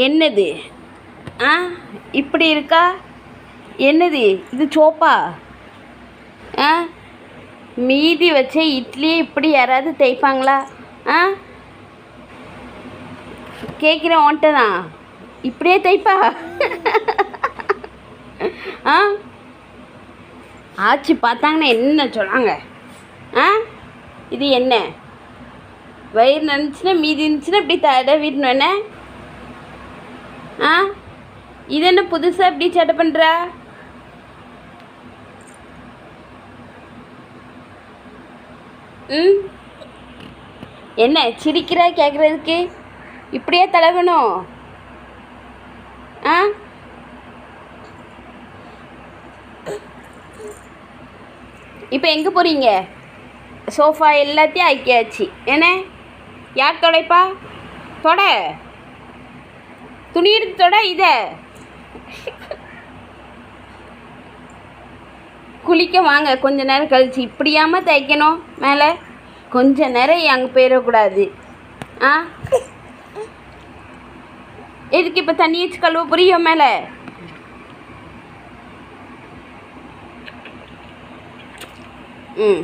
என்னது? ஆ, இப்படி இருக்கா? என்னது இது? சோப்பா? ஆ, மீதி வச்ச இட்லியை இப்படி யாராவது தேய்ப்பாங்களா? ஆ, கேட்குறேன் உன்ட்ட தான். இப்படியே தேய்ப்பா? ஆ, ஆச்சு பார்த்தாங்கன்னா என்ன சொன்னாங்க? ஆ, இது என்ன? வயிறு நினச்சின்னா மீதி இருந்துச்சுன்னா இப்படி தடவிடணும் என்ன? ஆ, இது என்ன புதுசாக இப்படி சட்டை பண்ணுறா? ம், என்ன சிரிக்கிறா கேட்குறதுக்கு? இப்படியே தடவணும்? ஆ, இப்போ எங்கே போகிறீங்க? சோஃபா எல்லாத்தையும் ஆக்கியாச்சு என்ன? யார் தொடைப்பா? தொட, துணி எடுத்து தொட. இதை குளிக்க வாங்க கொஞ்ச நேரம் கழிச்சு. இப்படியாமல் தைக்கணும் மேலே? கொஞ்ச நேரம் அங்கே போயிடக்கூடாது. ஆ, எதுக்கு இப்போ தண்ணி வச்சு கழுவ புரியும் மேலே? ம்,